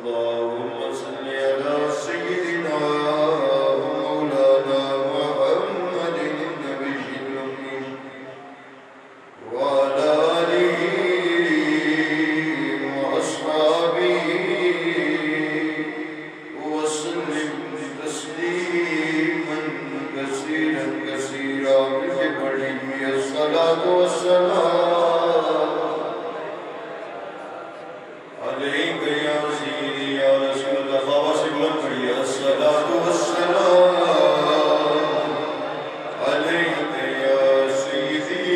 اللهم صل على سيدنا ومولانا محمد النبي الأمي وعلى آله وأصحابه وسلم تسليما كثيرا كثيرا بجبريل الصلاة والسلام عليك يا سيدي يا رسول الله وسلم الصلاة والسلام عليك يا سيدي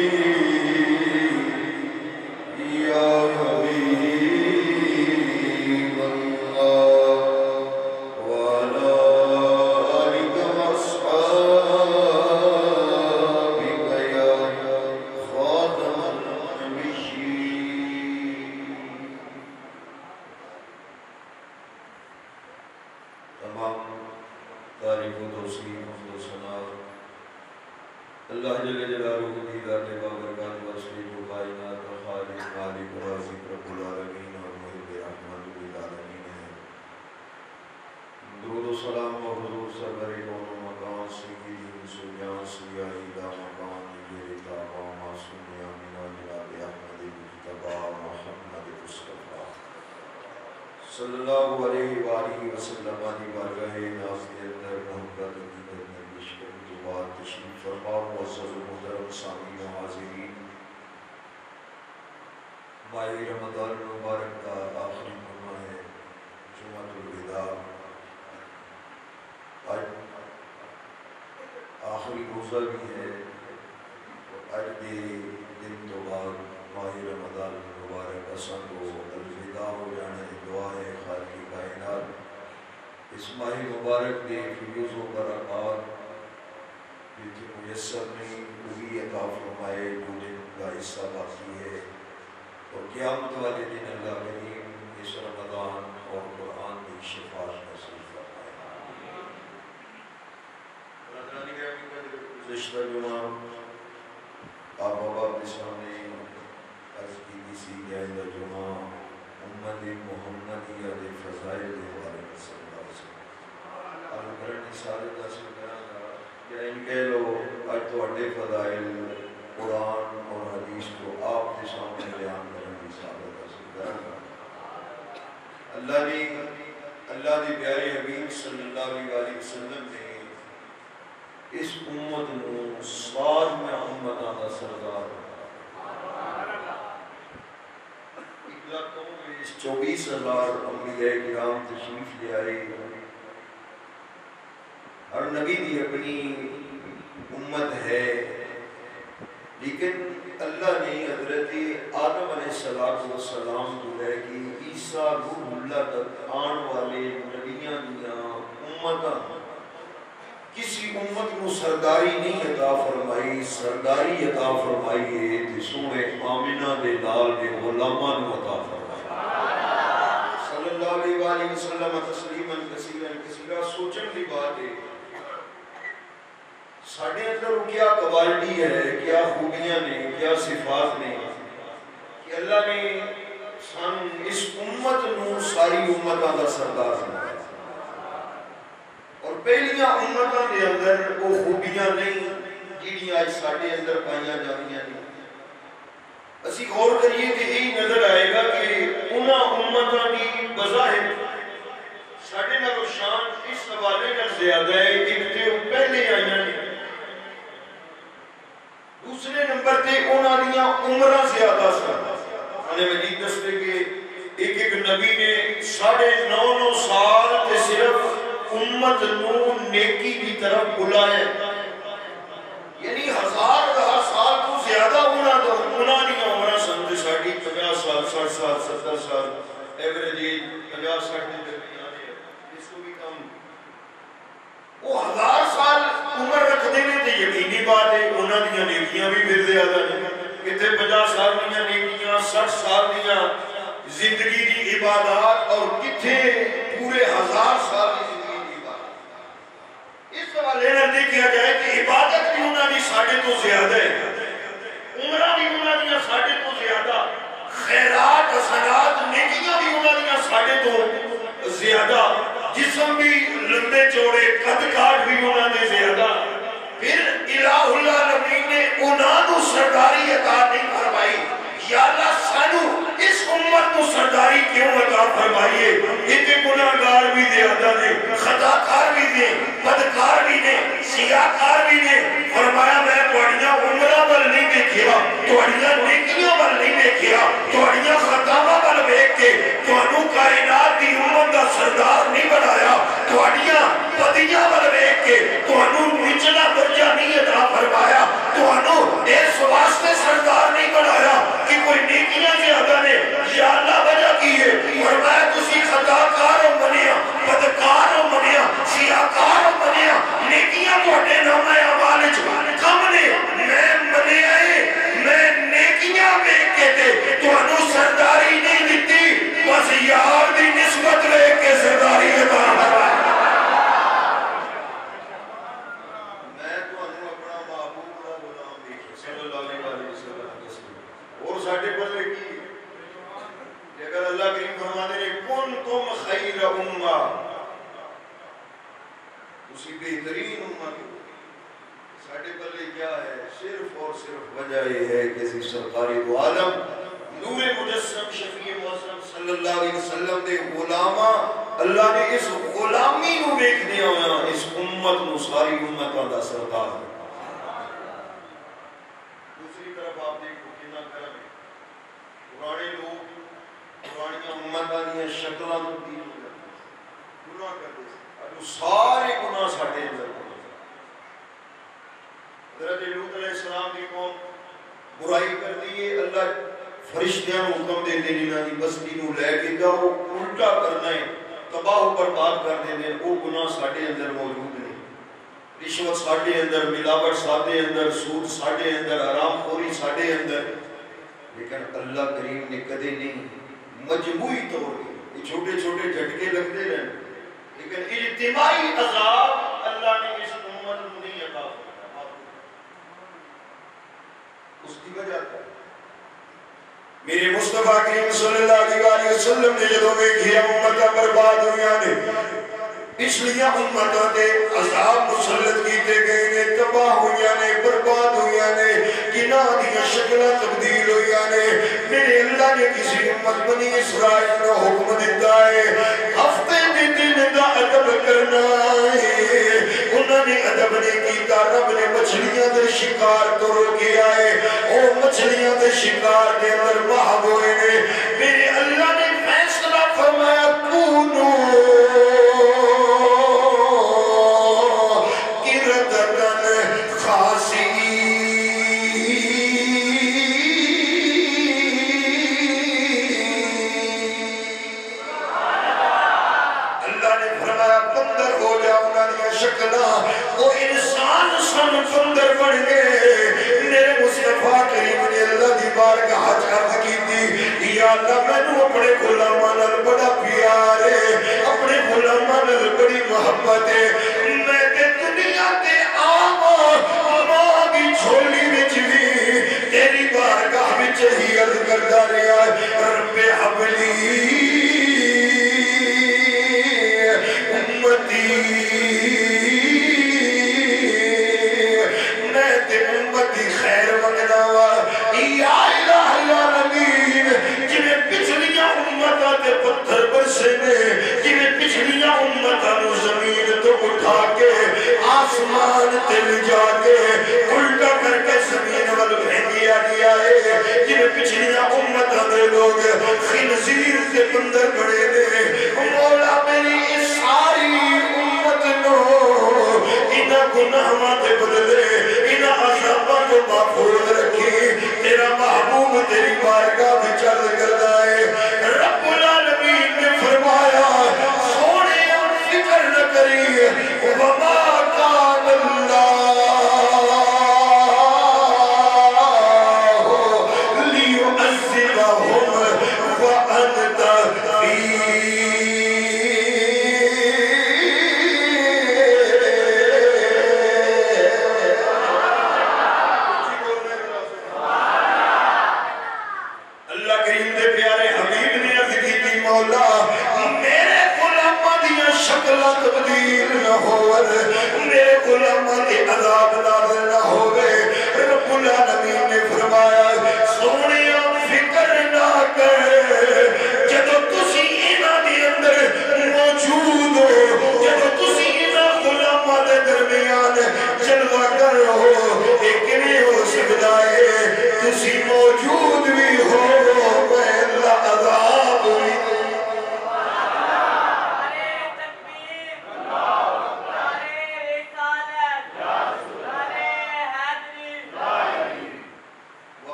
يا حبيب الله وعلى آلك وأصحابك يا خاتم النبيين. تمام تعریف و توصیف و ثنا اللہ جل جلالہ کی ذات بابرکات و شریف و کائنات و خالق مالک رازق رب العالمین اور محب رحمت للعالمین ہے. درود و سلام و حضور سرور کون و مکان سیدی سیاں سیاہی دا مکان یہ تابا معصوم یامینہ جناب احمد مجتبی محمد مصطفیٰ صلی اللہ علیہ وآلہ وسلم کی بارگاہ ناز کے اندر محبت کی نرمش کرنے کے بعد تشریف فرما معزز و محترم سامعین و حاضرین، ماہ رمضان المبارک کا آخری جمعہ ہے، جمعۃ الوداع. آج آخری روزہ بھی ہے. آج کے دن تو بعد ماہ رمضان المبارک اساں کو الوداع ہو جانے. دعا ہے خالق کائنات اس ماہ مبارک کے فیوز و برکات جتنے میسر نہیں وہی عطا فرمائے جو دن کا حصہ باقی ہے، اور قیامت والے دن اللہ کریم اس رمضان اور قرآن کی شفاعت نصیب فرمائے. گزشتہ جمعہ آپ بابا کے سامنے عرض کی کسی آئندہ جمعہ امت محمدیہ دے فضائل دے بارے میں صلی اللہ علیہ وسلم اور کرنی سارے حاصل کرانا یا ان کہہ لو آج تو اڈے فضائل قرآن اور حدیث کو آپ کے سامنے بیان کرنے سارے حاصل کرانا. اللہ دی پیارے حبیب صلی اللہ علیہ وسلم نے اس امت کو ساز میں امتاں دا سردار 24,000 انبیاء کرام تشریف لے آئے. ہر نبی کی اپنی امت ہے، لیکن اللہ نے حضرت آدم علیہ السلام کو لے کے عیسیٰ روح اللہ تک آن والے نبیاں دیاں امتاں کسی امت کو سرداری نہیں عطا فرمائی. سرداری عطا فرمائی ہے تے سونے آمنہ دے نال دے غلاماں نو عطا فرمائی صلی اللہ علیہ وآلہ وسلم تسلیما کثیرا کثیرا. سوچن کی بات ہے ساڑھے اندر کیا کوالٹی ہے، کیا خوبیاں نے، کیا صفات نے کہ اللہ نے سن اس امت نو ساری امتاں دا سردار بنایا. اور پہلیاں امتاں دے اندر وہ خوبیاں نہیں جڑیاں آج ساڑھے اندر پائیاں جانیاں نہیں. اسی غور کریے کہ یہی نظر آئے گا کہ انہاں امتاں کی بظاہر ساڑھے نالو شان اس حوالے نال زیادہ ہے. ایک تے وہ پہلے آئیاں نہیں، دوسرے نمبر تے انہاں دیاں عمرہ زیادہ سن. قرآن مجید دستے کہ ایک نبی نے 9.5 سال تے صرف امت نو نیکی کی طرف بلائے، یعنی 1000 سال تو زیادہ انہاں دی عمرہ سن. ساڑھی 50 سال 60 سال 70 سال ایوریج 50-60 دن اس کو بھی کم. وہ 1000 سال عمر رکھ دینے تے یقینی بات ہے انہاں دیاں نیکیاں بھی پھر زیادہ ہیں. کتے 50 سال دیاں نیکیاں 60 سال دیاں زندگی دی عبادات اور کتے پورے 1000 سال دی زندگی دی عبادات. اس حوالے نال دیکھا جائے کہ عبادت بھی انہاں دی ساڑھے تو زیادہ ہے، عمرہ بھی انہاں دیاں ساڑھے تو زیادہ، خیرات حسنات نیکیاں بھی انہاں دیاں ساڑھے تو زیادہ، جسم بھی لمبے چوڑے، قد کاٹ بھی انہوں نے زیادہ. پھر الہ العالمین نے انہوں سرداری عطا نہیں فرمائی. یا اللہ سانو اس امت کو سرداری کیوں عطا فرمائیے؟ اتنے گناہگار بھی زیادہ نے، خطاکار بھی نے، بدکار بھی نے، سیاہکار بھی نے. فرمایا میں تہاڈیاں عمراں ول نہیں دیکھیا، تہاڈیاں نیکیاں ول نہیں دیکھیا، تہاڈیاں خطاواں ول ویکھ کے تہانوں کائنات دی امت دا سردار نہیں بنایا، تہاڈیاں بدیاں ول ویکھ کے تہانوں نچلا درجہ نہیں عطا فرمایا، تہانوں اس واسطے سردار نہیں بنایا کہ کوئی نیکیاں زیادہ نے. یا اللہ وجہ کی ہے؟ فرمایا تسی خطاکار ہو منیا، بدکار ہو منیا، سیاہکار ہو منیا، نیکیاں تہاڈے نام اعمال وچ کم نے، میں منیا ہے، میں نیکیاں ویکھ کے تے تہانوں سرداری نہیں دتی، بس یار دی نسبت ویکھ کے سرداری عطا فرمائی. میں تہانوں اپنا محبوب دا غلام دیکھ صلی اللہ علیہ وسلم. اور ساڈے بندے کی اگر اللہ کریم فرماتے ہیں کنتم خیر امہ، اسی بہترین امت ہو. ساڈے بندے کیا ہے؟ صرف اور صرف وجہ یہ ہے کہ اسی سرکار دو عالم نور مجسم شفیع معظم صلی اللہ علیہ وسلم دے غلاماں اللہ نے اس غلامی نو ویکھدے ہویا اس امت نو ساری امتاں دا سردار. دوسری طرف آپ دیکھو کتنا کرم ہے. پرانے لوگ پرانیاں امتاں دی شکلاں تبدیل ہو جاتی، گناہ کرتے تھے، سارے گناہ ساڈے اندر. حضرت لوط علیہ السلام دی قوم برائی کر دی، اللہ فرشتیاں نو حکم دے دے انہاں دی بستی نو لے کے جاؤ، الٹا کرنا ہے، تباہ و برباد کر دے. وہ گناہ ساڈے اندر موجود نہیں. رشوت ساڈے اندر، ملاوٹ ساڈے اندر، سود ساڈے اندر، حرام خوری ساڈے اندر. لیکن اللہ کریم نے کدے نہیں مجموعی طور پہ چھوٹے چھوٹے جھٹکے لگتے رہے، لیکن اجتماعی عذاب اللہ نے اس امت کو نہیں عطا فرمایا. اس کی وجہ کیا؟ میرے مصطفیٰ کریم صلی اللہ علیہ وسلم نے جدوں ویکھیا امتاں برباد ہوئیاں نے، پچھلیاں امتاں دے عذاب مسلط کیتے گئے نے، تباہ ہوئیاں نے، برباد ہوئیاں نے، گناہ دیاں شکلاں تبدیل ہوئیاں نے. میرے اللہ نے کسی امت بنی اسرائیل کو حکم دیتا ہے ہفتے دے دن دا ادب کرنا ہے. انہوں نے ادب نہیں کیتا، رب نے مچھلیاں دے شکار تو روکیا ہے، او مچھلیاں دے شکار دے اندر محو ہوئے نے. میرے اللہ نے فیصلہ فرمایا کونو وہ انسان سن سندر بڑھ گئے. میرے مصطفیٰ کریم نے اللہ دی بارگاہ عرض کی تھی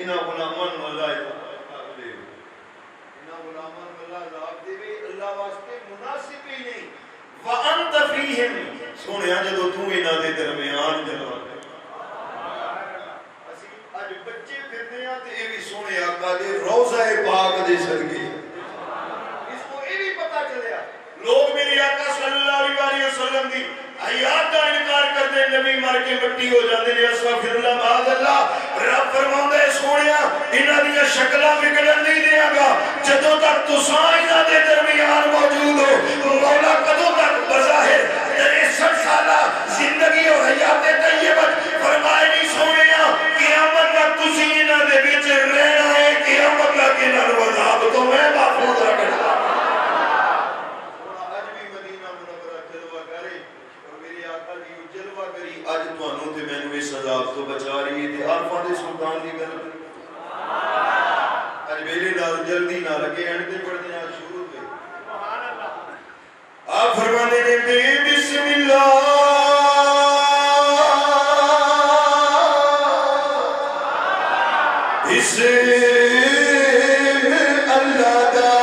انہاں غلامان اللہ عذاب دے، انہاں غلامان اللہ عذاب دے، اللہ واسطے مناسب ہی نہیں۔ وَأَنْتَ فِيهِمْ سونیا جدو تو انہاں دے درمیان جلوہ اسی اج بچے پھرنے ہیں تے اے بھی سونے آقا دے روضہ پاک دے صدقے اس کو اے بھی پتہ چلیا لوگ میرے آقا صلی اللہ علیہ وسلم دی حیات کا انکار کرتے نبی مر کے مٹی ہو جاتے ہیں استغفر اللہ معاذ اللہ رب فرماتا ہے سونیا انہاں دی شکلاں بگڑن نہیں دیاں گا جدوں تک تساں انہاں دے درمیان موجود ہو مولا کدوں تک بظاہر 63 سالہ زندگی اور حیات طیبت فرمائے نہیں سونیا قیامت تک تسی انہاں دے وچ رہنا ہے قیامت تک انہاں نوں عذاب تو میں محفوظ رکھنا آج توانوں تے میں نے اس عذاب تو بچا رہی ہے تے عارفاں دے سلطان دی گل اج ویلے نال جلدی نہ لگے اینڈ تے پڑھنے آج شروع ہوئے سبحان اللہ آپ فرمانے نے بسم اللہ اس اللہ دا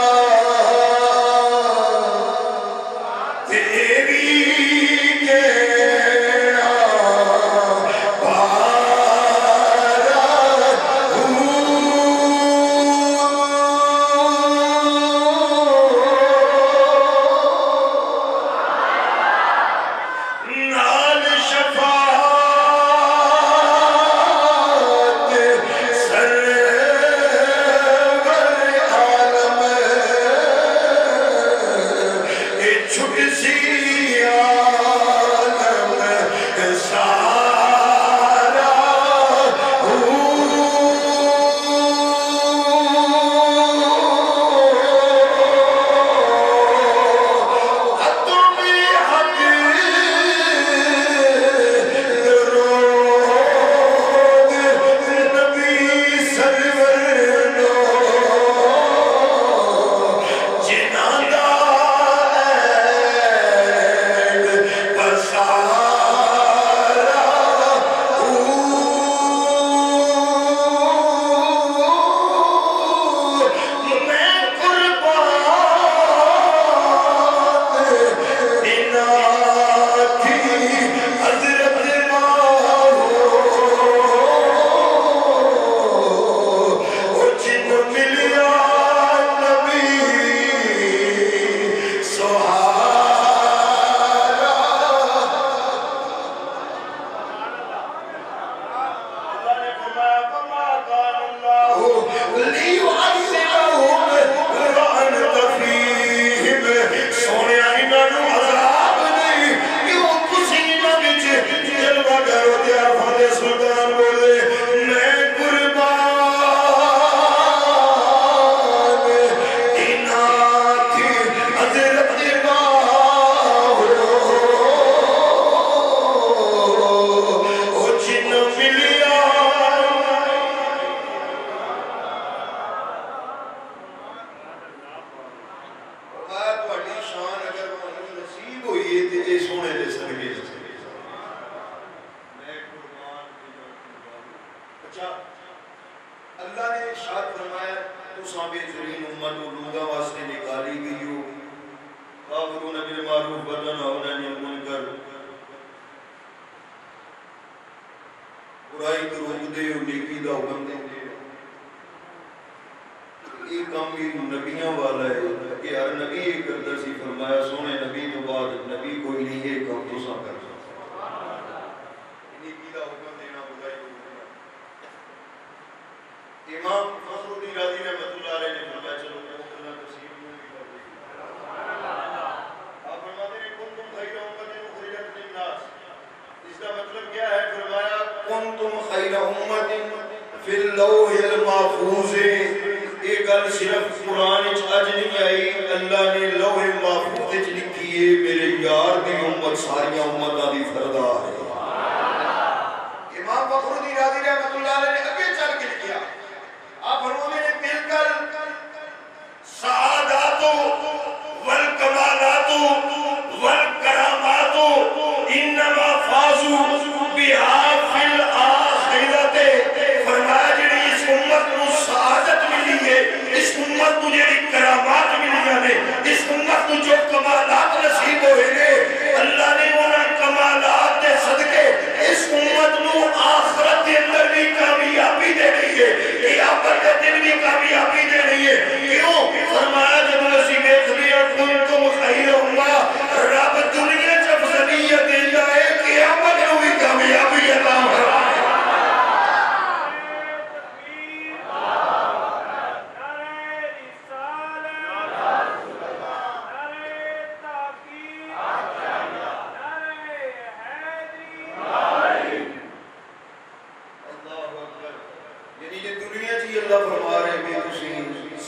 ہی اللہ فرما رہے بھی تسی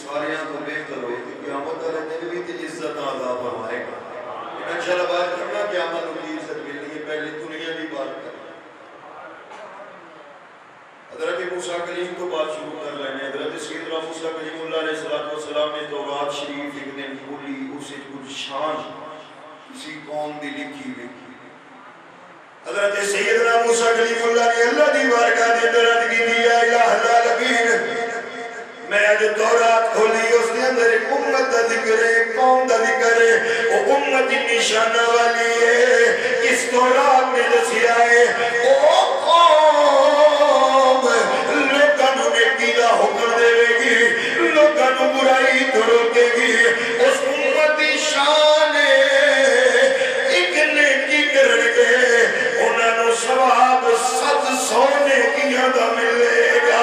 ساریاں تو بہتر ہو کہ قیامت والے دن بھی تے عزت عطا فرمائے گا. انشاءاللہ بات کرنا قیامت کی عزت ملنی ہے، پہلے دنیا کی بات کرنا. حضرت موسیٰ کلیم کو بات شروع کر لینے. حضرت سیدنا موسیٰ کلیم اللہ علیہ السلام نے تورات شریف ایک دن کھولی، اسے کچھ شان کسی قوم دی لکھی ہوئی. حضرت سیدنا موسیٰ کلیم اللہ نے اللہ دی بارگاہ دے اندر عرض کی دی یا الہ العالمین، میں آج تورات کھولی، اس کے اندر ایک امت دا ذکر ہے، ایک قوم دا ذکر ہے، وہ امت نشانہ والی ہے. اس تورات میں دسیا ہے وہ قوم لوگوں نے کیلا حکم دے گی، لوگوں برائی تو روکے گی. اس امت دی شان ایک نیکی کرنگے، انہوں نے ثواب 700 نیکیاں دا ملے گا.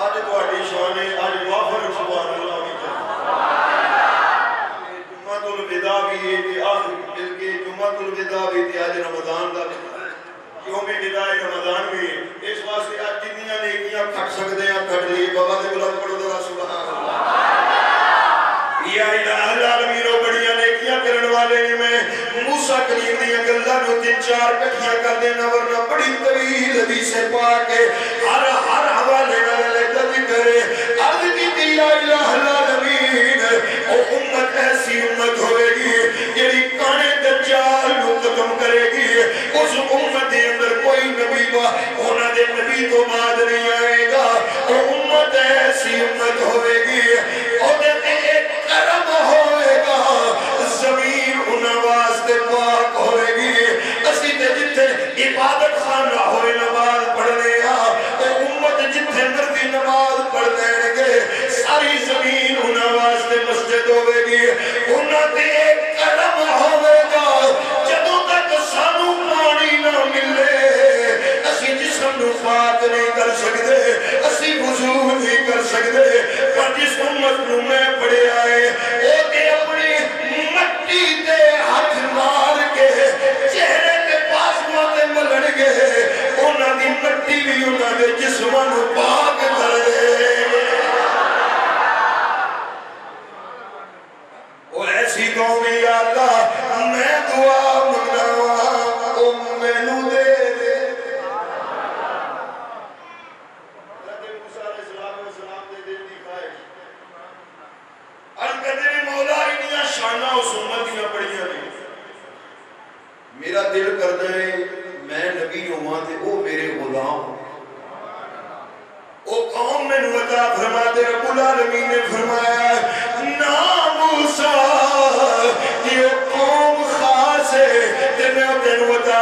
آج تو آٹی شان ہے، آج وافر سبحان اللہ بھی جمعۃ الوداع بھی ہے کہ آخر بلکہ جمعۃ الوداع بھی تھی، آج رمضان دا یوم وداع رمضان بھی ہے. اس واسطے آج جتنیاں نیکیاں کھٹ سکتے ہیں کھٹ لی. بابا دے بلند پڑھو ذرا سبحان اللہ. یا الہ العالمین، بڑیاں نیکیاں کرن والے نے میں موسیٰ کلیم دیاں گلاں نو 3-4 کٹھیاں کر دینا، ورنہ بڑی طویل حدیث پاک ہے، ہر حوالے نال ذکر ہے. عرض کی یا الہ العالمین، او امت ایسی امت ہوئے گی جڑی کانے دجال نو ختم کرے گی. اس امت دے اندر کوئی نبی انہاں دے نبی تو بعد نہیں آئے گا. او امت ایسی امت ہوئے گی، او دے ایک کرم ہوئے گا، زمین انہاں واسطے پاک ہوئے گی. اسی تے جتھے عبادت خانہ ہوئے نماز پڑھنے او امت جتھے مردی نماز پڑھنے گے، ساری زمین انہاں واسطے مسجد ہوئے گی. انہاں دے ایک کرم ہوئے گا، جدوں تک سانو پانی نہ ملے اسی جسم نو پاک نہیں کر سکتے، اسی وضو نہیں کر سکتے. پر جس امت نو میں پڑھے آئے او تے اپنی مٹی تے ہاتھ مار کے چہرے کے پاس ماتے ملڑ گے، انہاں دی مٹی بھی انہاں دے جسماں نو پاک کر دے. او ایسی قومی یا اللہ میں دعا منگنا او مینو دے دے. حضرت موسیٰ علیہ السلام دے دل دی خواہش عرض کرتے ہیں مولا انہاں شانہ اس امت دیاں بڑیاں نے، میرا دل کرتا ہے میں نبی ہوں تے او میرے غلام. او قوم میں عطا فرما دے. رب العالمین نے فرمایا نا موسیٰ یہ قوم خاص ہے تے میں تینوں عطا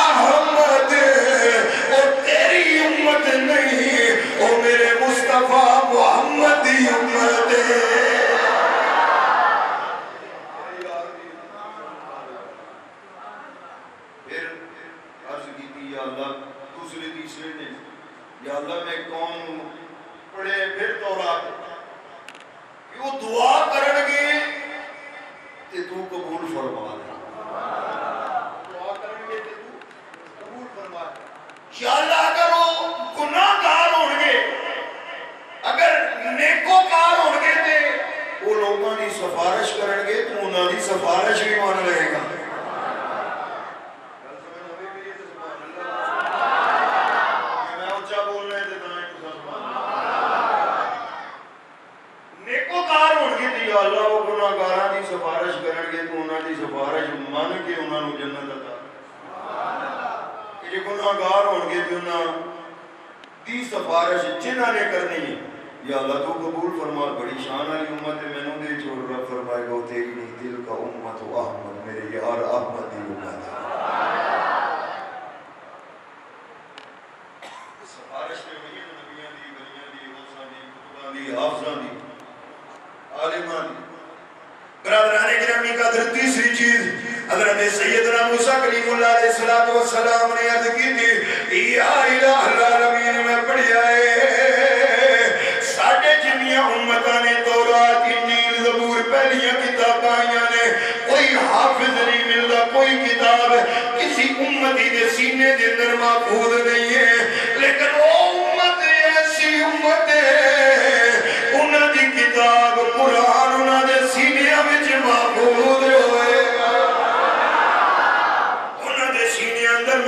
احمد اور تیری امت نہیں، او میرے مصطفیٰ محمد دی امت ہے. پھر عرض کی تھی یا اللہ دوسرے تیسرے نے یا اللہ میں کون پڑھے پھر تورات کہ وہ دعا کرنگے تے تو قبول فرما دے. دعا کرنگے تے تو قبول فرما دے. یا اللہ اگر وہ گناہ گار ہونگے، اگر نیکوکار ہونگے تے وہ لوگوں نے سفارش کرنگے تو انہوں نے سفارش بھی مان رہے گا. اللہ وہ گناہگاراں دی سفارش کرن گے تو انہاں دی سفارش مان کے انہاں نو جنت عطا. کہ جو گناہگار ہون گے تو انہاں دی سفارش جنہاں نے کرنی ہے یا اللہ تو قبول فرما. بڑی شان والی امت ہے، مینوں دے چھوڑ رب فرمائے گا تیری نہیں دل کا امت و احمد میرے یار احمد دی امت ہے. سفارش میں وہی نبیاں دی، ولیاں دی، غوثاں دی، کتباں دی، حافظاں دی، عالمان. برادران گرامی کا در تیسری چیز حضرت سیدنا موسیٰ کلیم اللہ علیہ السلام نے عرض کی تھی یا الہ العالمین میں پڑھی آئے ساڑھے جنیاں امتاں نے تورات انجیل زبور پہلیاں کتاب آئیاں نے کوئی حافظ نہیں ملتا، کوئی کتاب کسی امتی دے سینے دے اندر محفوظ نہیں ہے.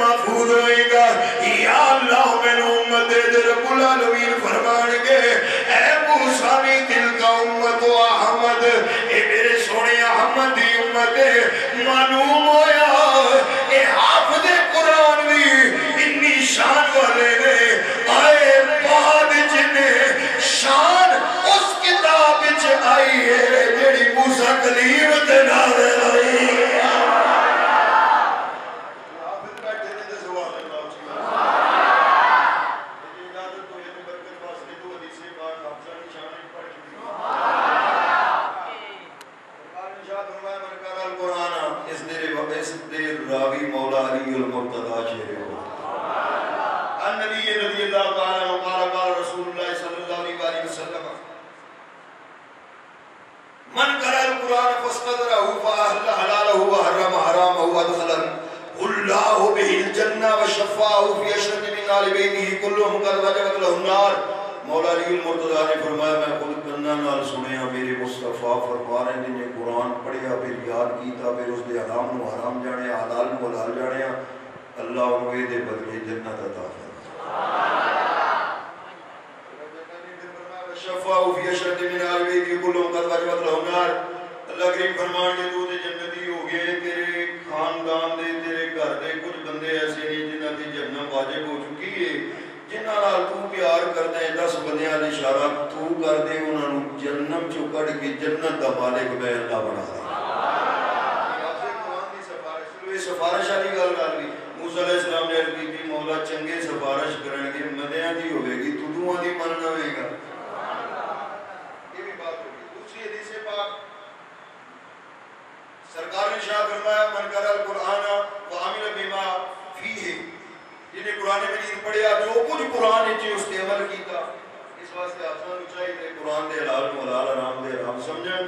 محفوظ ہوئے گا یا اللہ میں امت دے رب العالمین فرمان گے اے موسیٰ بھی دل کا امت و احمد اے میرے سونے احمد دی امت معلوم ہویا اے حافظ قرآن بھی اتنی شان والے نے آئے بعد جنہیں شان اس کتاب چ آئی ہے جڑی موسیٰ کلیم تے نازل ہوئی راوی مولا علی المرتضی شیر النبی رضی اللہ تعالی عنہ قال رسول اللہ صلی اللہ علیہ وسلم من قرأ القرآن فاستدرہ فأحل حلالہ وحرم حرامہ وادخل اللہ به الجنہ وشفاہ فی اشرت من آل بیتہ کلہم قد وجبت لہ النار مولا علی المرتضی نے فرمایا میں خود کنہ نال سنیا میرے مصطفیٰ فرما رہے ہیں جنہیں قرآن پڑھیا پھر یاد کیتا پھر اس دے حرام و حرام جانے حلال و حلال جانے اللہ انوے دے بدلے جنت عطا فرمائے شفاء فی اشرت من آل بیتہ کلہم قد وجبت لہ النار اللہ کریم فرمان کے تو دے جنتی ہو گئے تیرے خاندان دے تیرے گھر دے کچھ بندے ایسے نہیں جنہ دی جنت واجب ہو چکی ہے جنہ نال تو پیار کرتے ہیں 10 بندیاں نے اشارہ تو کر دے انہوں نے جنم چو کڑ کے جنت دا مالک میں اللہ بنا دے سفارش آلی گل کر لی موسیٰ علیہ السلام نے عربی کی مولا چنگے سفارش کرنے کے مدیاں دی ہوئے گی تو دعا دی مننا ہوئے گا یہ بھی بات ہوگی دوسری حدیث پاک سرکار نے شاہ فرمایا من قرأ القرآن وعمل بما فیہ جنہیں قرآن مجید پڑھیا جو کچھ قرآن نے اس نے عمل کیتا اس واسطے آسان چاہیے قرآن دے حلال و حلال حرام دے حرام سمجھن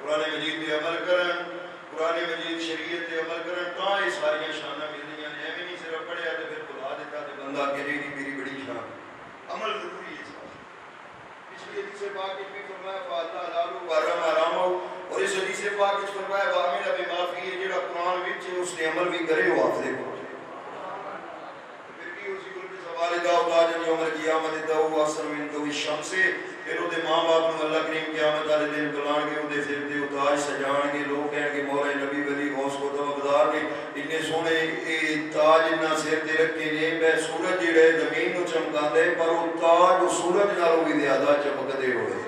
قرآن مجید دے عمل کرن قرآن مجید شریعت دے عمل کرن تاں یہ ساری شانہ ملدیاں نے ایویں نہیں صرف پڑھیا تے پھر خدا دیتا تے بندہ کہے گی میری بڑی شان عمل ضروری ہے اس واسطے پچھلی حدیث پاک میں فرمایا فاطمہ حلال و حرام حرام اور اس حدیث پاک میں فرمایا وعمل بما فیہ جڑا قرآن وچ اس نے عمل بھی کرے وہ حافظ کو والدہ اولاد یوم القیامت دعو احسن من ضوء الشمس پھر وہ ماں باپ کو اللہ کریم قیامت والے دن بلان کے وہ سر تے تاج سجان کے لوگ کہیں کہ مولا نبی ولی غوث کو تابعدار نے اتنے سونے تاج اتنا سر تے رکھے نے میں سورج جڑے زمین نو چمکاندے پر وہ تاج وہ سورج نالوں بھی زیادہ چمکدے ہوئے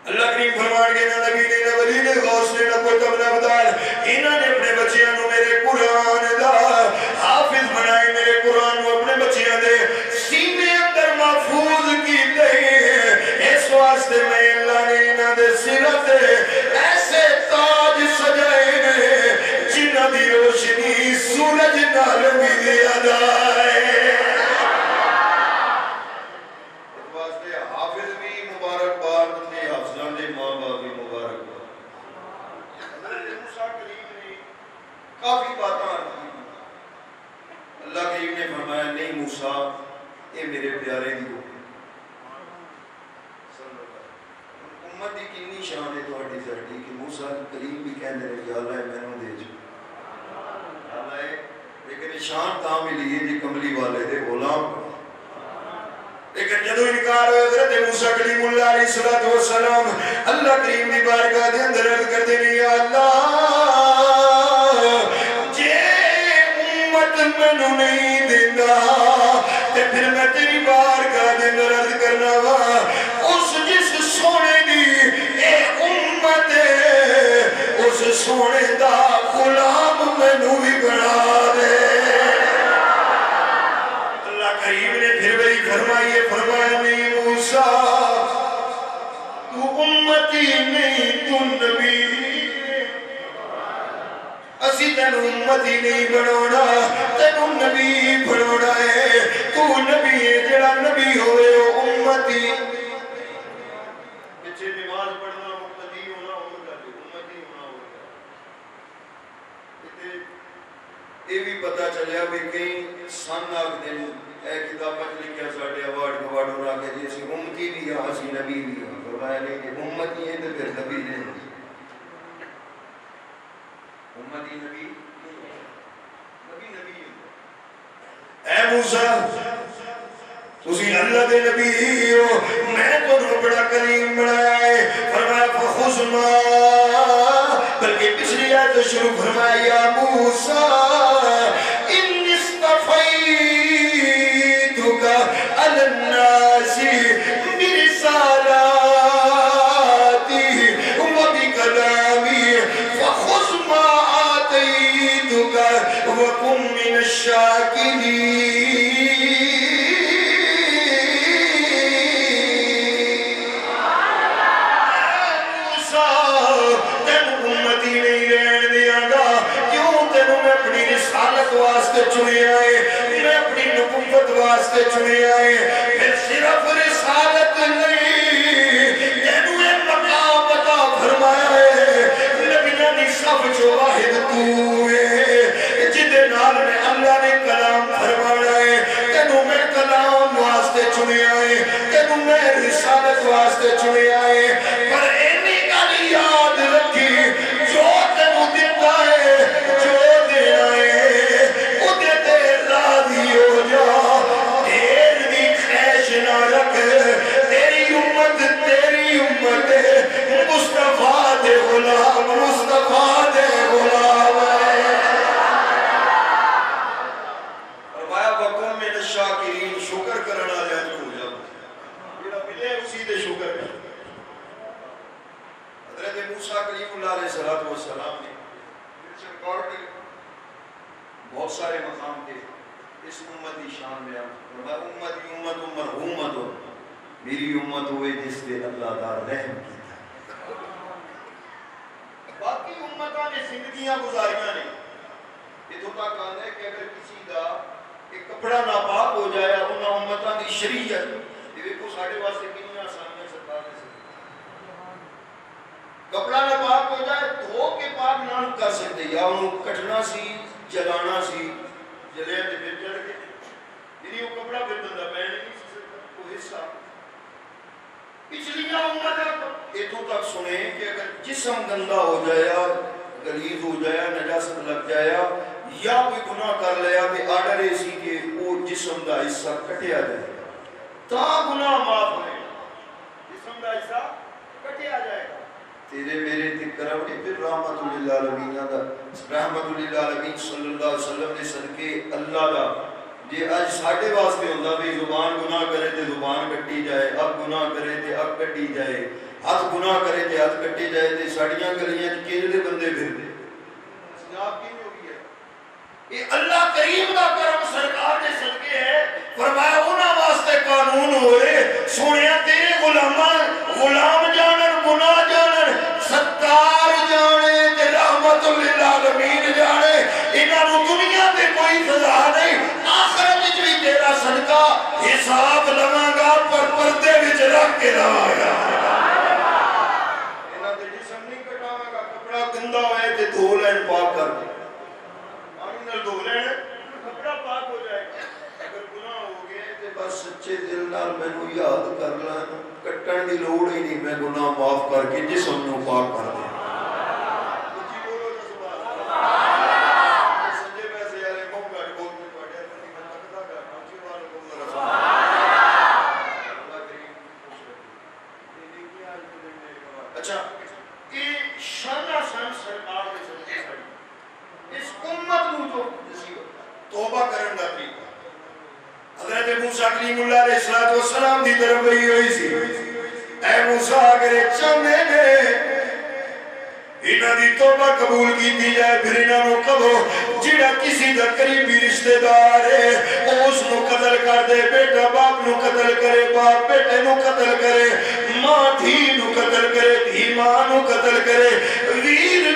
اللہ کریم فرمان کے نبی نے ولی نے غوث نے نہ کوئی تابعدار انہوں نے اپنے بچیاں نو میرے قرآن دا حافظ بنائے میرے قرآن کو اپنے بچیاں دے سینے اندر محفوظ کیتے ہیں اس واسطے میں اللہ نے انہاں دے سرت ایسے تاج سجائے ہیں جنہ دی روشنی سورج نال بھی زیادہ ہے اس واسطے حافظ بھی مبارک باد نے حافظان دے ماں باپ بھی مبارک باد حضرت موسیٰ کریم نے کافی باتاں اللہ کریم نے فرمایا نہیں موسیٰ اے میرے پیارے دیو امت دی کنی شان ہے توڑی ساڑی کہ موسیٰ کریم بھی کہنے رہے یا اللہ میں نوں دے جو اللہ ہے لیکن شان تاں ملی ہے جی کملی والے دے غلام لیکن جدو انکار ہوئے حضرت موسیٰ کلیم اللہ علیہ السلام اللہ کریم دی بارگاہ دے اندر عرض کرتے نہیں یا اللہ میں نو نہیں دینا تے پھر میں تیری بارگاہ دے اندر عرض کرنا وا اس جس سونے دی اے امت اس سونے دا غلام میں نو بھی بنا دے اللہ کریم نے پھر وہی فرمایا نہیں موسیٰ تو امتی نہیں تو نبی اسی تینو امتی نہیں بنونا تینو نبی بنونا ہے تو نبی ہے جڑا نبی ہوئے امتی بچے نماز پڑھنا مقتدی ہونا امتی ہونا یہ بھی پتا چلیا بھی کئی سن آگ دن اے کتابت لکھیا ساڑھے اوارڈ ہونا کہ جیسے امتی بھی ہاں اسی نبی بھی ہاں فرمایا نہیں کہ امتی ہے تو پھر نبی نہیں امتی نبی موسیٰ تسی اللہ دے نبی ہو میں تو بڑا کریم بنایا ہے فرمایا فخذ ما بلکہ پچھلی آیت شروع فرمایا یا موسیٰ انی اصطفیتک علی الناس برسالاتی و بکلامی فخذ ما آتیتک وکن من الشاکرین واسطے چنے آئے میں اپنی نبوت واسطے چنے آئے پھر صرف رسالت نہیں تینوں ایک مقام عطا فرمایا ہے نبیوں نے سب جو واحد تو ہے جدے نال میں اللہ نے کلام فرمایا ہے تینوں میں کلام واسطے چنے آئے تینوں میں رسالت واسطے چنے آئے پر اینی گل یاد رکھی جو تینوں دیتا ہے جو دینا ہے مصطفیٰ دے غلام مصطفیٰ دے غلام فرمایا وَقُمْ مِنَ الشَّاكِرِينَ شکر کرنا لے ہو جاؤ میرا ملے اسی دے شکر کر حضرت موسیٰ کلیم اللہ علیہ السلام نے بہت سارے مقام تھے اس امت کی شان میں امت میری امت ہوئے جس پہ اللہ دا رحم کیتا باقی امتاں نے زندگیاں گزاریاں نے یہ تو تک آتا ہے کہ اگر کسی دا ایک کپڑا ناپاک ہو جائے انہاں امتاں دی شریعت یہ دیکھو ساڑھے واسطے کنیاں آسانیاں سرکار نے کپڑا ناپاک ہو جائے دھو کے پاک نہ کر سکتے یا انہوں کٹنا سی جلانا سی جلے دے پھر جڑ کے یعنی وہ کپڑا پھر بندہ پہنے نہیں سکتا وہ حصہ پچھلیاں امتیں اتوں تک سنیں کہ اگر جسم گندہ ہو جایا غلیظ ہو جایا نجاست لگ جایا یا کوئی گناہ کر لیا کہ آرڈر ایسی کہ وہ جسم دا حصہ کٹیا جائے تا گناہ معاف ہوئے جسم دا حصہ کٹیا جائے گا تیرے میرے تکرم نے پھر رحمت للعالمین رحمت للعالمین صلی اللہ علیہ وسلم نے صدقے اللہ دا جی آج ساڑھے واسطے ہوندہ بھی زبان گناہ کرے تے زبان کٹی جائے اب گناہ کرے تے اب کٹی جائے ہاتھ گناہ کرے تے ہاتھ کٹی جائے تے ساڑھیاں گلیاں کیجلے بندے پھر دے جناب کی ہوگی ہے یہ اللہ کریم دا کرم سرکار نے صدقے ہے فرمایا انہاں واسطے قانون ہوئے سنیا تیرے غلام جانن گناہ جانن ستار جانے تے رحمت للعالمین جانے انہاں دنیا پہ کوئی سزا نہیں آخرت بھی تیرا صدقہ حساب لگا گا پر پردے وچ رکھ کے لگا گا انہاں دے جسم نہیں کٹاواں گا کپڑا گندا ہوئے تے دھو لین پاک کر دے پانی نال دھو لین کپڑا پاک ہو جائے گا اگر گناہ ہو گئے تے بس سچے دل نال مینوں یاد کر لین کٹن دی لوڑ ہی نہیں میں گناہ معاف کر کے جسم نوں پاک کر دے کلیم اللہ علیہ السلام دی طرف وہی ہوئی سی اے موسیٰ اگر چاہنے نے انہاں دی توبہ قبول کی دی جائے پھر انہاں نو کہو جڑا کسی دا قریبی رشتہ دار ہے اس نو قتل کر دے بیٹا باپ نو قتل کرے باپ بیٹے نو قتل کرے ماں دھی نو قتل کرے دھی ماں نو قتل کرے ویر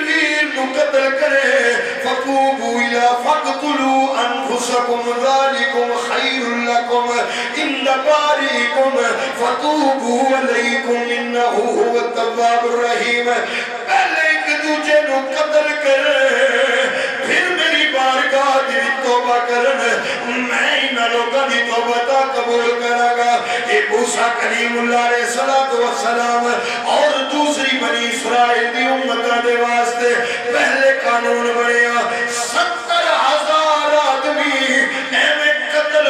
نو قتل کرے فَقُوبُوا إِلَىٰ فَقْتُلُوا أَنفُسَكُمْ ذَلِكُمْ خَيْرٌ لَكُمْ عِنْدَ بَارِئِكُمْ فَتُوبُوا عَلَيْكُمْ إِنَّهُ هُوَ التَّوَّابُ الرَّحِيمُ پہلے ایک دوجے نو قتل کرے پھر میری بارگاہ دی توبہ کرن میں انہاں لوگاں دی توبہ تا قبول کراں گا یہ موسیٰ کلیم اللہ علیہ السلام اور دوسری بنی اسرائیل دی امتاں دے واسطے پہلے قانون بنیا 70,000 آدمی ایویں قتل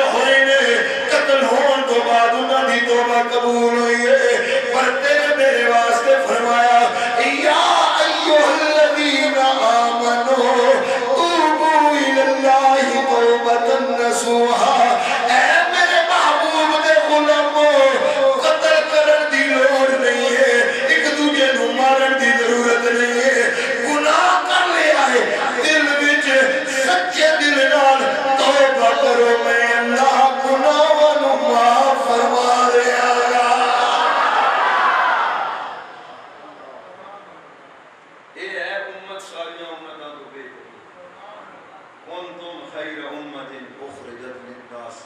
کنتم خیر امت اخرجت للناس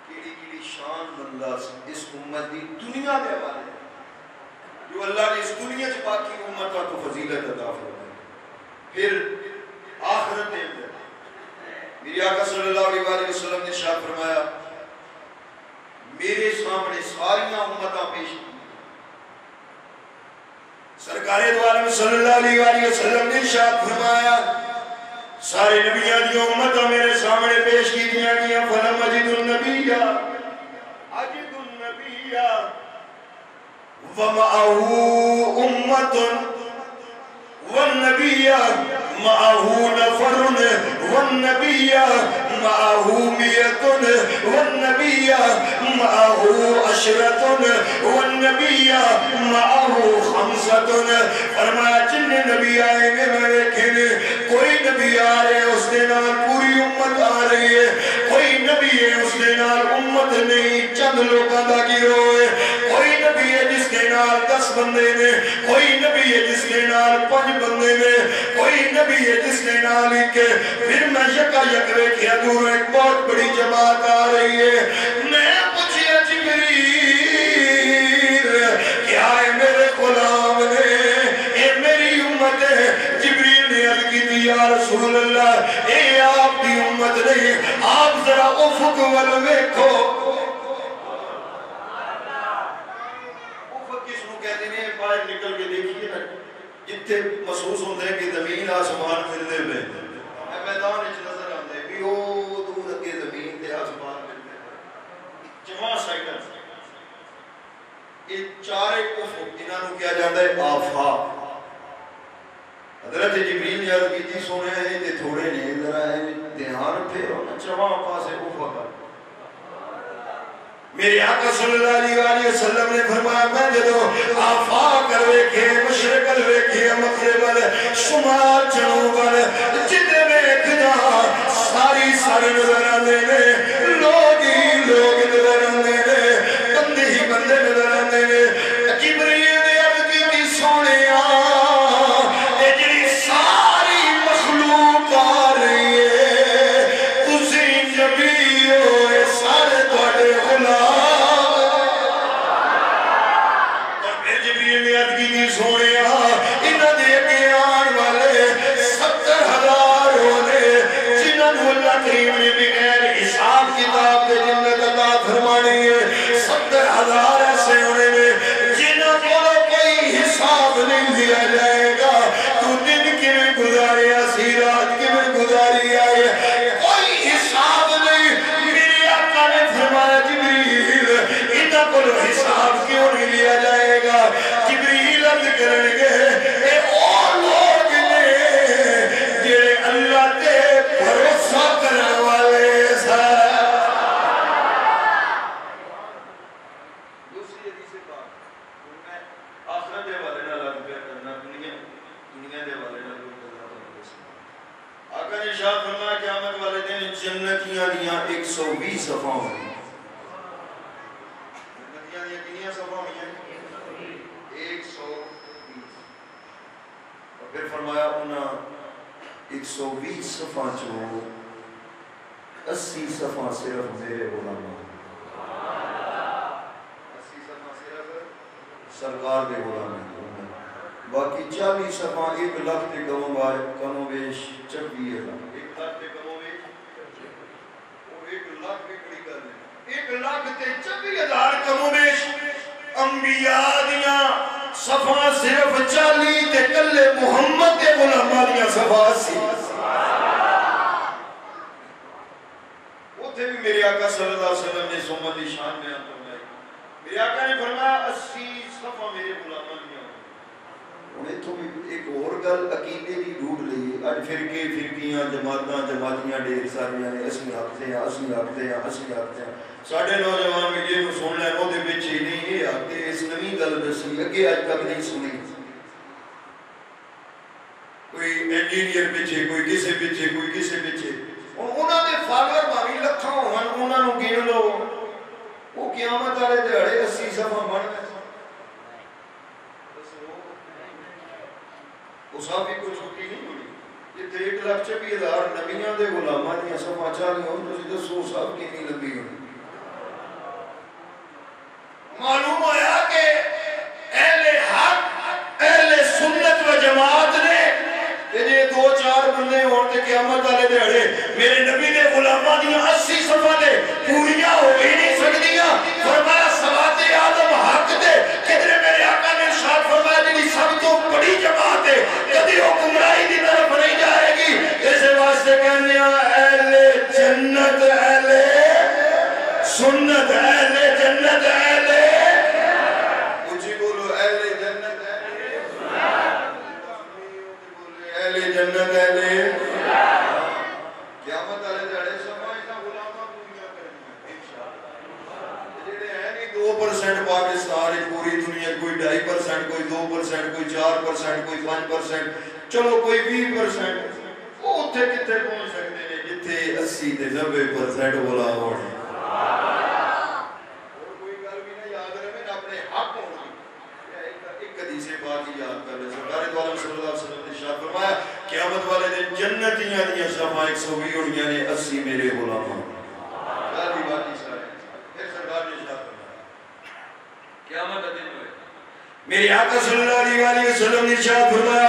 کیڑی شان بندہ اس امت دی دنیا دے حوالے جو اللہ نے اس دنیا چ باقی امتوں کو فضیلت عطا فرمائی پھر آخرت دے اندر میرے آقا صلی اللہ علیہ وسلم نے ارشاد فرمایا میرے سامنے ساریاں امتاں پیش کی سرکار دو عالم صلی اللہ علیہ وسلم نے ارشاد فرمایا سارے نبیوں دی امتاں میرے سامنے پیش کی دیا گیا فلم اجد النبی ومعه امت والنبی معه نفر والنبی معه مئت والنبی معه عشرت والنبی معه خمسۃ فرمایا جن نبی آئے گے میں دیکھیں کوئی نبی آ رہے اس دے نال پوری امت آ رہی ہے کوئی نبی ہے اس دے نال امت نہیں چند لوگوں کا گروہ ہے کوئی نبی ہے جس کے نال 10 بندے نے کوئی نبی ہے جس کے نال 5 بندے نے کوئی نبی ہے جس کے نال ہی کے پھر میں یکا یک ویکھیا دور ایک بہت بڑی جماعت آ رہی ہے میں پوچھیا جبریل کیا ہے میرے غلام نے اے میری امت ہے جبریل نے عرض کی تھی یا رسول اللہ اے آپ کی امت نہیں آپ ذرا افق ول ویکھو باہر نکل کے دیکھیے نا جتنے محسوس ہوتے ہیں کہ زمین آسمان ملنے میں میدان نظر آتے ہیں بھی وہ دور اگے زمین تے آسمان ملنے میں جمع سائیکل یہ چارے افق انہوں کیا جاتا ہے آفاق حضرت جبریل نے عرض کی تھی سونے ہیں تے تھوڑے نہیں ذرا ہے دھیان پھیرو نا جمع پاسے افق میرے آقا صلی اللہ علیہ وسلم نے فرمایا میں جدو آفاق کر ویکھے مشرق کر ویکھے مغرب شمال جنوب جتنے میں کھدا ساری نظر آنے نے لوگ ہی لوگ نظر آنے نے بندے ہی بندے نظر آنے نے جبریل نے عرض کی تھی سونے اے جڑی ساری مخلوق آ رہی ہے تسی نبی ہو اے سارے تواڈے غلام سونے انہاں دے اگے آن والے 70,000 ہونے جنہاں نوں اللہ کریم نے بغیر حساب کتاب دے جنت عطا فرمانی ہے 70,000 ایسے ہونے میں جنہاں کو کوئی حساب نہیں دیا جائے گا تو دن کیویں گزاریا سی رات کیویں گزاری آئے کوئی حساب نہیں میرے آقا نے فرمایا جبریل انہاں کو حساب کیوں نہیں لیا جائے گا جبریل عرض کرنے گے اے اور لوگ نے جنہیں اللہ تے بھروسہ کرنے والے دوسری حدیث پاک میں آخرت دے والے نہ لگ پیا کرنا دنیا دے والے نہ لوگ آقا نے ارشاد فرمایا قیامت والے دن جنتیاں دیاں 120 صفحہ ہوئی جنتیاں دیاں کتنی صفحہ ہوئی ہیں 120 پھر فرمایا انہاں 120 صفحہ چو 80 صفحہ صرف میرے غلام 80 صفحہ صرف سرکار دے غلام باقی 40 صفحہ 1 لاکھ تے کم و بیش 26 لاکھ 1 لاکھ تے کم و بیش اور 1 لاکھ بھی بڑی گل ہے 1 لاکھ تے 26,000 کم و بیش انبیاء دیاں صفحہ صرف 40 تے کلے محمد دے غلاماں دیاں صفحہ 80 اوتھے بھی میرے آقا صلی اللہ علیہ وسلم نے اس امت دی شان بیان فرمائی میرے آقا نے فرمایا 80 صفحہ میرے غلاماں دیاں انہیں تو بھی ایک اور گل عقیدے دی ڈھونڈ لئی اج فرقے فرقیاں جماعتیاں ڈھیر ساریاں نے اسی رکھتے ہیں ساڑھے نوجوان ویڈیو کو سن لیں وہ دے پیچھے نہیں یہ آتے اس نویں گل دسی اگے اج تک نہیں سنی کوئی انجینئر پیچھے کوئی کسے پیچھے انہاں دے فالوور بھاویں لکھاں ہون انہاں نوں گن لو وہ قیامت والے دہاڑے 80 صفحہ بن گئے وہ صاحب بھی کوئی چھوٹی نہیں ہوئی جتے 1,26,000 نبیاں دے غلاماں دیاں صفحہ چالی ہون تسی دسو صاحب کتنی لمبی ہونی معلوم ہویا کہ اہل حق اہل سنت و جماعت نے یہ 2-4 بندے ہون تے قیامت والے دیہڑے میرے نبی دے غلاماں دیاں 80 صفحہ دے پوریاں ہو ہی نہیں سکدیاں فرمایا سواد آدم حق دے کدھر میرے آقا نے ارشاد فرمایا جی سب تو بڑی جماعت ہے کبھی وہ گمراہی دی طرف نہیں جائے گی اس واسطے کہنے اہل جنت اہل سنت اہل جنت اہل مجھے بولو اہل جنت اہل جنت اہل قیامت والے دہاڑے سمجھنا غلاماں پوریاں کرنیاں انشاءاللہ جڑے ہیں نہیں 2% پاکستان پوری دنیا کوئی 2.5% کوئی 2% کوئی 4% کوئی 5% چلو کوئی 20% وہ اتنے کتنے پہنچ سکتے ہیں جتنے 80 تے 90% غلام ہونے اور کوئی گل بھی نہ یاد رہے نہ اپنے حق ہونا ایک حدیث پاک کی یاد کر لیں سرکار دو عالم صلی اللہ علیہ وسلم نے ارشاد فرمایا قیامت والے دن جنتیاں دیاں صفحہ 120 ہوڑیاں نے 80 میرے غلاماں گل بھی باقی سارے پھر سرکار نے ارشاد فرمایا قیامت کا دن ہوئے میرے آقا صلی اللہ علیہ وسلم نے ارشاد فرمایا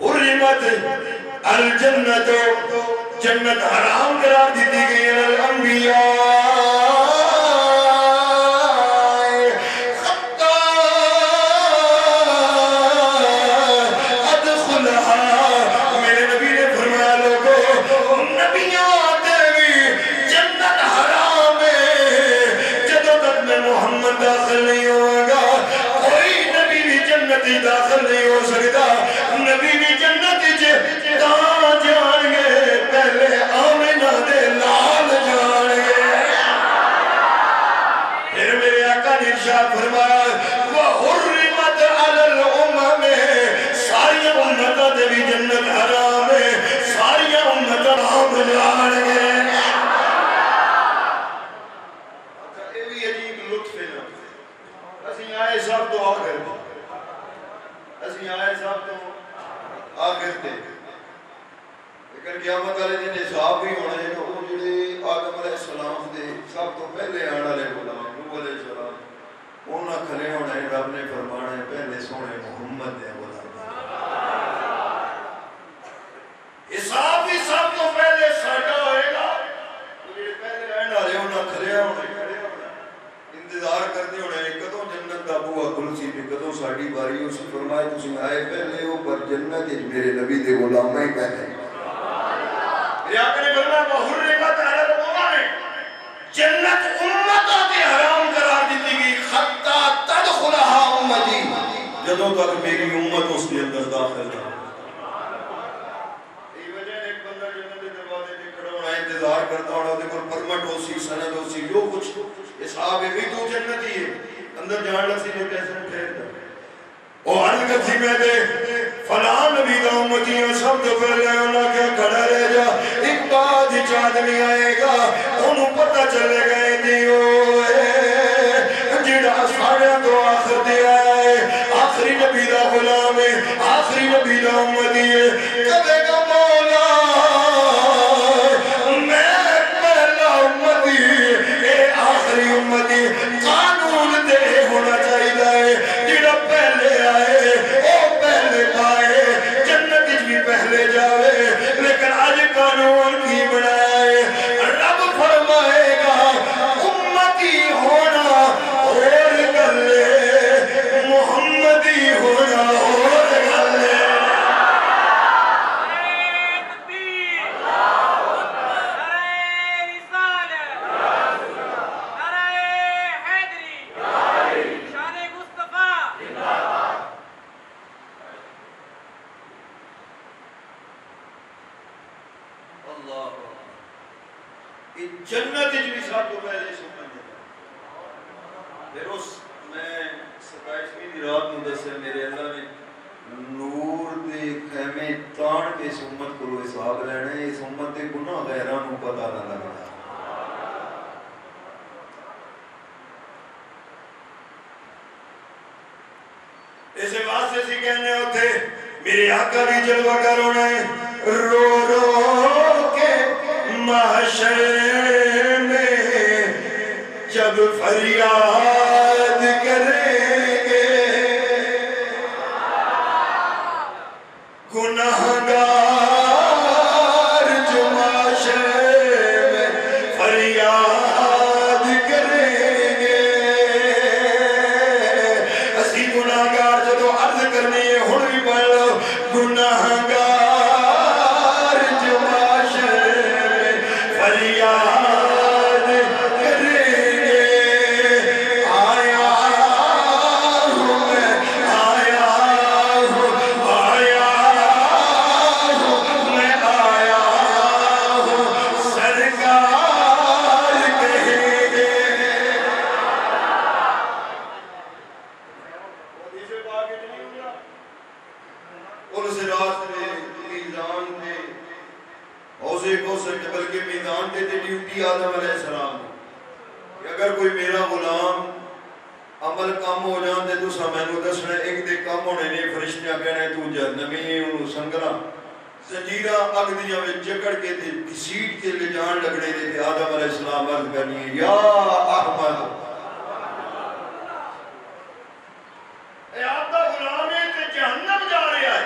حرمت الجنت جنت حرام قرار دی گئی ہے الانبیاء حتی ادخلها میرے نبی نے فرمایا لوگو نبیاں دیوی جنت حرام ہے جدو تک میں محمد داخل نہیں ہوں گا کوئی نبی بھی جنتی داخل نہیں ہو سکتا نبی بھی جنتی کہاں جان گے پہلے آمنہ دے لال جان گے پھر میرے آقا نے ارشاد فرمایا وَحُرِّمَتْ عَلَى الْأُمَمِ ساری امتہ دے بھی جنت حرام ہے ساری امتہ حرام جان گے اچھا یہ بھی عجیب لطف ہے نا اسی آئے سب دعا کر دیں اسی آئے سب تو آخر تے لیکن قیامت والے دن حساب بھی ہونا ہے وہ جڑے آدم علیہ السلام دے سب تو پہلے آنے والے غلام نوح علیہ السلام انہاں کھلے ہونا ہے رب نے فرمانا ہے پہلے سونے محمد دے غلام حساب بھی سب تو پہلے ساڈا ہوئے گا جڑے پہلے آنے والے انہاں کھلے ہونا ہے انتظار کرتے ہونے کدوں جنت دا بوا کھلسی تے کدوں ساڈی باری اسی فرمائے تسی آئے پہلے ہو پر جنت میرے نبی دے غلام ہی پہلے میرے آقا نے فرمایا وحرمت علی الامم جنت امتوں تے حرام قرار دی گئی حتی تدخلها امتی جدوں تک میری امت اس کے اندر داخل نہ یہ وجہ ایک بندہ جنت دے دروازے تے کھڑا ہونا انتظار کرتا ہونا دے کول پرمٹ ہو سی سند ہو سی جو کچھ حساب ہے بھی تو جنتی ہے اندر جان لسی جو کیسے ٹھہر جائے وہ عرض کرتی میں دے فلاں نبی دا امتیاں سب تو پہلے انہاں کیا کھڑا رہ جا ایک بعد ہی آدمی آئے گا انہوں پتہ چلے گئے دیو جڑا ساڑھا تو آخر دے آئے آخری نبی دا غلام ہے آخری نبی دا امتی ہے کبھے گا مولا میں پہلا امتی اے آخری امتی قانون دے ہونا چاہیے جڑا پہلے آئے او پہلے پائے جنت بھی پہلے جاوے لیکن آج قانون کی بنائے رب فرمائے گا امتی ہونا اور گلے محمدی ہونا اور گلے جنت بھی سب کو پہلے سمجھ دے پھر اس میں 27ویں دی رات میں دسے میرے اللہ نے نور دے خیمے تان کے اس امت کو حساب لینے اس امت دے گناہ غیران کو پتہ نہ لگا اس واسطے سی کہنے ہوتے میرے آقا بھی جلوہ گر ہونا ہے رو رو کے محشر میں جب فریاد کریں گے گناہگار جو محشر میں فریاد کریں گے اسی گناہگار جدو عرض کرنی ہے ہن بھی پڑھ لو گناہگار جو محشر میں فریاد کریں گے آیا ہوں میں آیا ہوں میں آیا ہوں سرکار کہیں گے اور اسے رات میں میدان میں حوضے کوثر کے بلکہ میدان دے تے ڈیوٹی آدم علیہ السلام کہ اگر کوئی میرا غلام عمل کم ہو جان دے تو سا میں نو دسنا ایک دے کم ہونے نے فرشتیاں کہنے تو جہنمی ہے انہوں سنگنا زنجیرہ اگ دیاں میں جکڑ کے تے گھسیٹ کے لے جان لگنے دے تے آدم علیہ السلام عرض کرنی ہے یا احمد اے آپ دا غلام ہے تے جہنم جا رہا ہے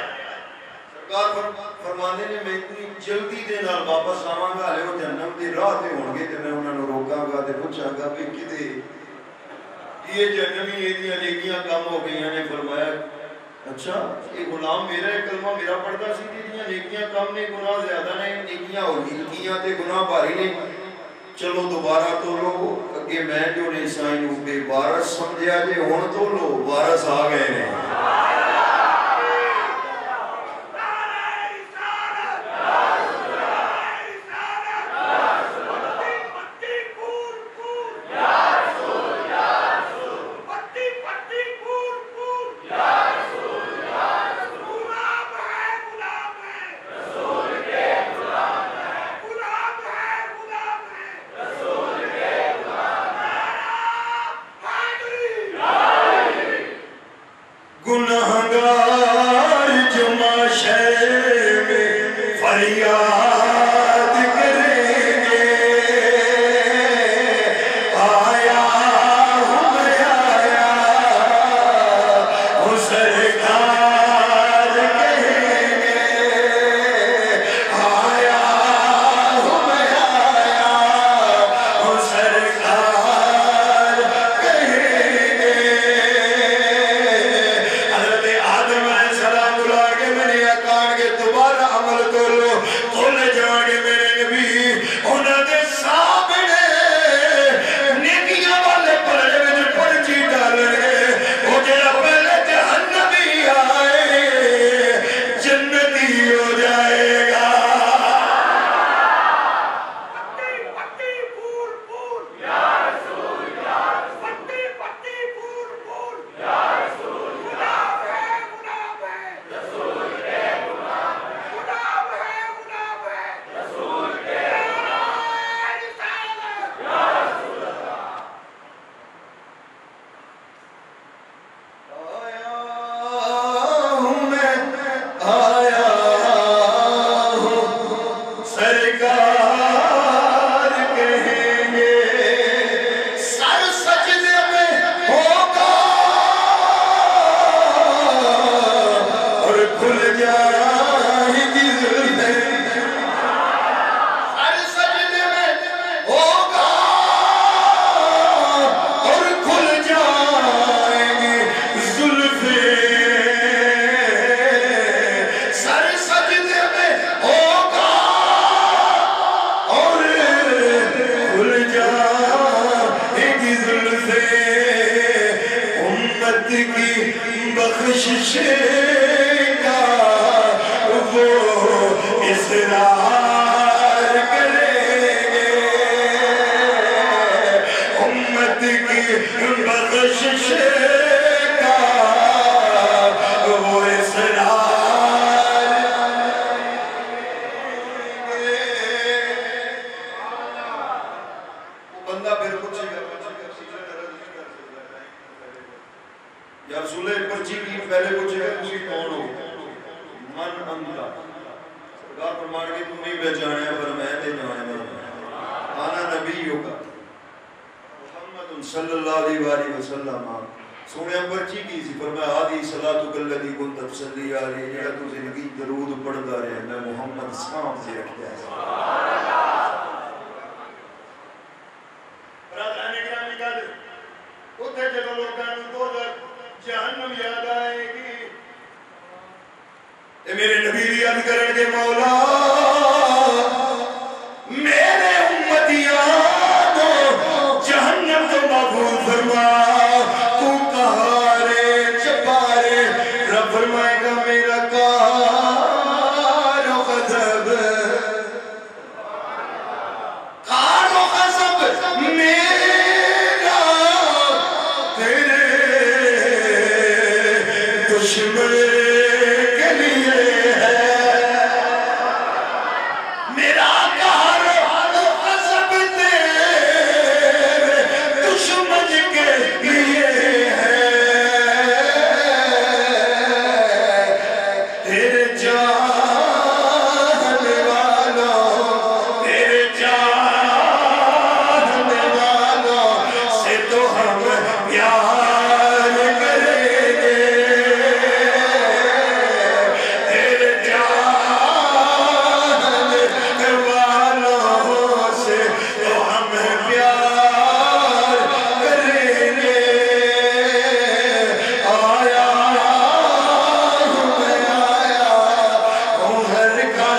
سرکار فرمانے نے میں اتنی جلدی دے نال واپس آواں گا لے وہ جہنم دی راہ تے ہون گے تے میں انہاں نو روکاں گا تے پوچھاں گا کہ کدے یہ جہنمی ایدیاں نیکیاں کم ہو گئی نے فرمایا اچھا یہ غلام میرا ہے کلمہ میرا پڑھتا سی دیدیاں نیکیاں کم نے گناہ زیادہ نے نیکیاں ہو نیکیاں تے گناہ بھاری نے چلو دوبارہ تو لو اگے میں جو نے سائن ہو بے وارث سمجھا جے ہن تو لو وارث آ گئے نے گناہگار جو محشر میں فریاد کریں گے آیا ہوں میں آیا ہوں سرکار کہیں گے آیا ہوں میں آیا ہوں سرکار کہیں گے آدم علیہ السلام بلا کے میں نے اکان کے دوبارہ عمل کر لو کھل جان کے میرے نبی انہوں نے سامنے نیکیاں والے پڑھنے میں جو پرچی ڈالیں گے وہ جڑا پہلے جہنمی آئے جنتی ہو جائے گا پتی پتی پور پور یا رسول یا پتی پتی پور پور یا رسول کی بخشش کا وہ اصرار کریں گے امت کی بخشش کا وہ اصرار کریں گے بندہ پھر کچھ یا رسول پرچی کی پہلے پوچھے گا تسی کون ہو فرمان کے تم نہیں پہچانے پر میں تے جانے آنا نبی ہوگا محمد صلی اللہ علیہ وآلہ وسلم سونے پرچی کی سی فرمایا آدھی صلاة کاللذی کنت تصلی علیہ جڑا تو زندگی درود پڑھدا رہے میں محمد سام سے رکھتا ہے برادران اکرامی کل اتھے جدو لوگاں دو جہنم یاد آئے گی اے میرے نبی ریاض کرن کے مولا میرے امتیاں کو جہنم تو محفوظ فرما تو کہارے چپارے رب فرمائے گا میرا کار و غضب میرا تیرے دشمن کے لیے ہے میرا کار و غضب تیرے دشمن کے لیے ہے تیرے جان والوں تیرے جان والوں سے تو ہم پیار کریں گے تیرے جان والوں سے تو ہم پیار کریں گے آیا ہوں میں آیا ہوں ہر کا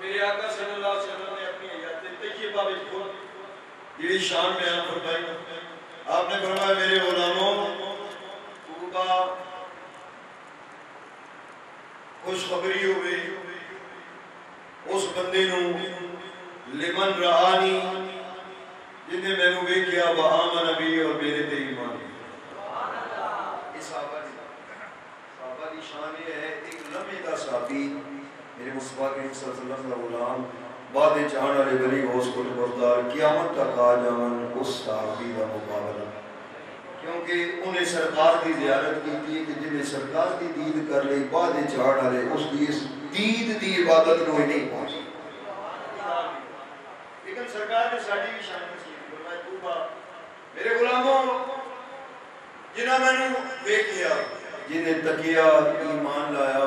میرے آقا صلی اللہ علیہ وسلم نے اپنی حیات طیبہ میں خود یہ شان بیان فرمائی آپ نے فرمایا میرے غلاموں توبہ خوشخبری ہوئی اس بندے نو لمن رآنی جنہیں میں نے کیا وآمن نبی اور میرے تے ایمان اس صحابہ دی شان یہ ہے ایک لمحے کا صحابی میرے مصطفیٰ کے صلی اللہ علیہ وسلم کا غلام بعد چاہن والے بلی غوث کو بردار قیامت تک آ جاون اس صحابی کا مقابلہ کیونکہ انہیں سرکار کی زیارت کی تھی کہ جنہیں سرکار کی دید کر لئی بعد چاہن والے اس کی اس دید دی عبادت نو ہی نہیں پہنچی لیکن سرکار نے ساڑھی بھی شان نصیب فرمایا توبہ میرے غلاموں جنہاں میں نے دیکھیا جنہیں تکیا ایمان لایا